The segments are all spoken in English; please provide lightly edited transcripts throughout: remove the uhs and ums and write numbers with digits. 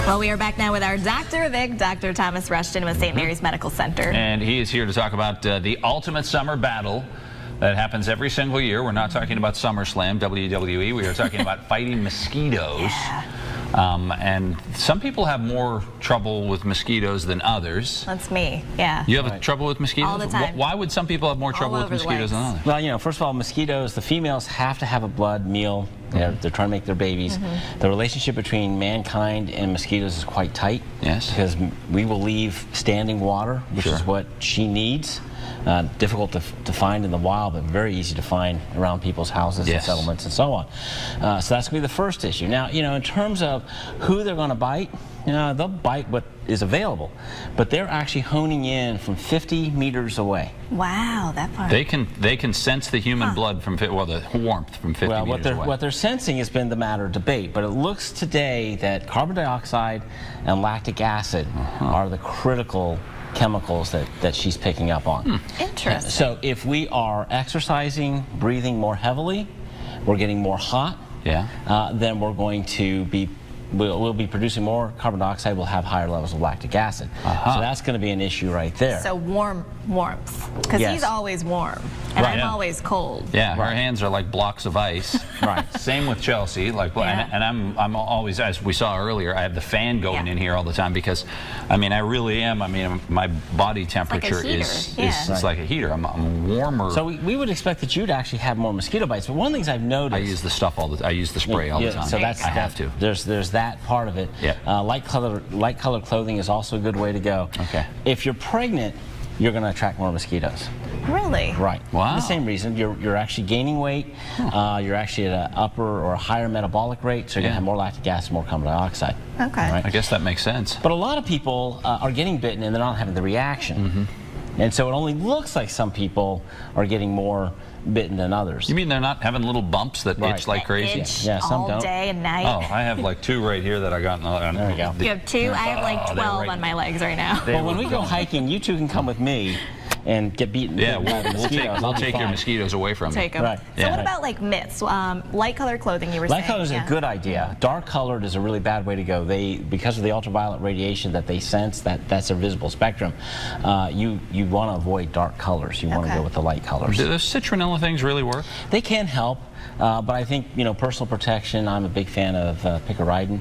Well, we are back now with our Dr. of Ig, Dr. Thomas Rushton with St. Mary's Medical Center. And he is here to talk about the ultimate summer battle that happens every single year. We're not talking about SummerSlam, WWE. We are talking about fighting mosquitoes. Yeah. And some people have more trouble with mosquitoes than others. That's me, yeah. You have trouble with mosquitoes? All the time. Why would some people have more trouble with mosquitoes than others? Well, you know, first of all, mosquitoes, the females have to have a blood meal. They're trying to make their babies. The relationship between mankind and mosquitoes is quite tight. Yes. Because we will leave standing water, which is what she needs. Difficult to find in the wild, but very easy to find around people's houses and settlements and so on. So that's going to be the first issue. Now, you know, in terms of who they're going to bite, you know, they'll bite what is available, but they're actually honing in from 50 meters away. Wow, that far. They can sense the human blood from, well, the warmth from 50 meters away. What they're sensing has been the matter of debate, but it looks today that carbon dioxide and lactic acid are the critical chemicals that she's picking up on. Interesting. So if we are exercising, breathing more heavily, we're getting more hot, then we're going to be we'll be producing more carbon dioxide, we'll have higher levels of lactic acid. So that's going to be an issue right there. So warmth, because he's always warm, and I'm always cold. Yeah, her hands are like blocks of ice. Same with Chelsea. Like, and I'm always, as we saw earlier, I have the fan going in here all the time because, I mean, I really am. I mean, my body temperature is like a heater. I'm warmer. So we would expect that you'd actually have more mosquito bites. But one of the things I've noticed, I use the stuff all the. I use the spray all the time. So that's I have to. There's that part of it. Light colored clothing is also a good way to go. If you're pregnant, you're going to attract more mosquitoes. Really? Right. Wow. For the same reason, you're actually gaining weight. You're actually at an upper or a higher metabolic rate, so you're going to have more lactic acid, more carbon dioxide. Okay. I guess that makes sense. But a lot of people are getting bitten and they're not having the reaction. And so it only looks like some people are getting more bitten than others. You mean they're not having little bumps that itch like crazy? Itch all day and night. Oh, I have like 2 right here that I got. There you go. You have 2? I have like 12 on my legs right now. Well, when we go hiking, you 2 can come with me and get beaten. Yeah, we'll take your mosquitoes away from you. Take them. So what about like myths? Light colored clothing, you were saying. Light color is a good idea. Dark colored is a really bad way to go. Because of the ultraviolet radiation that they sense, that's a visible spectrum. You want to avoid dark colors. You want to go with the light colors. Do those citronella things really work? They can help. But I think, you know, personal protection, I'm a big fan of picaridin.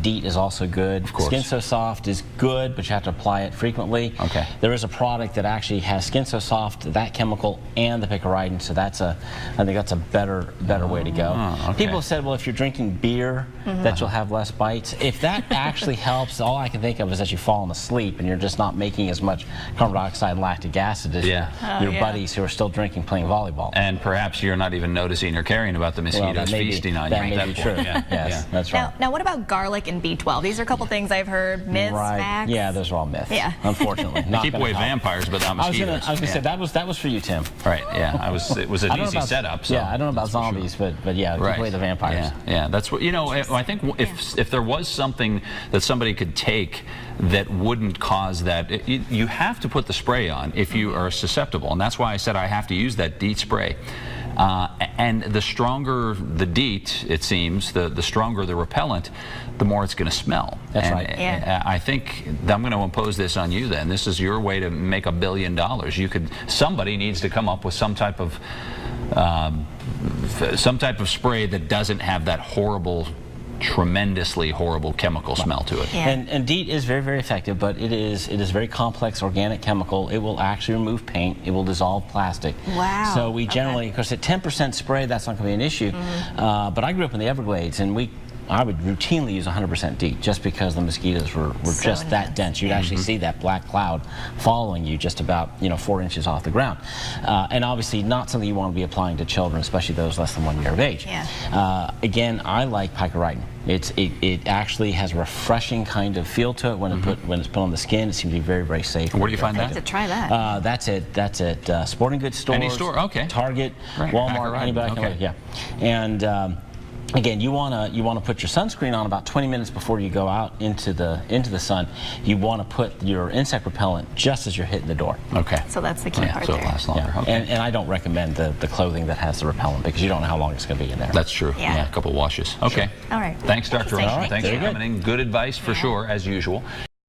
DEET is also good. Of course. Skin So Soft is good, but you have to apply it frequently. There is a product that actually has Skin So Soft, that chemical, and the picaridin, so I think that's a better way to go. People have said, well, if you're drinking beer, that you'll have less bites. If that actually helps, all I can think of is that you've fallen asleep and you're just not making as much carbon dioxide and lactic acid as your buddies who are still drinking playing volleyball. And perhaps you're not even noticing or caring about the mosquitoes feasting on you. That may be true. Yes, that's right. Now, what about garlic and B12? These are a couple things I've heard. Myths, facts? Yeah, those are all myths. Unfortunately. Keep away vampires, but not mosquitoes. I was going to say, that was for you, Tim. Right, it was an easy setup. So I don't know about zombies, but yeah, keep away the vampires. Yeah, that's what, you know, I think if there was something that somebody could take that wouldn't cause that, you have to put the spray on if you are susceptible, and that's why I said I have to use that DEET spray. And the stronger the DEET, it seems, the stronger the repellent, the more it's going to smell. That's right. I think I'm going to impose this on you then. This is your way to make $1 billion. Somebody needs to come up with some type of spray that doesn't have that tremendously horrible chemical smell to it. And DEET is very, very effective, but it is very complex organic chemical. It will actually remove paint. It will dissolve plastic. Wow. So we generally, of course, at 10% spray, that's not going to be an issue. But I grew up in the Everglades, and I would routinely use 100% DEET just because the mosquitoes were just that dense. You'd actually see that black cloud following you just about 4 inches off the ground. And obviously not something you want to be applying to children, especially those less than 1 year of age. Again, I like picaridin. It actually has a refreshing kind of feel to it when it's put on the skin. It seems to be very, very safe. Where do you find that? I have to try that. That's at sporting goods stores. Any store? Okay. Target, Walmart, anybody can. And Again, you want to put your sunscreen on about 20 minutes before you go out into the sun. You want to put your insect repellent just as you're hitting the door. Okay. So that's the key part so there. it lasts longer. Yeah. Okay. And I don't recommend the clothing that has the repellent because you don't know how long it's going to be in there. That's true. Yeah. A couple washes. Okay. All right. Thanks, Dr. Interesting. Rushton. Thanks for Very good. coming in. Good advice for sure, as usual.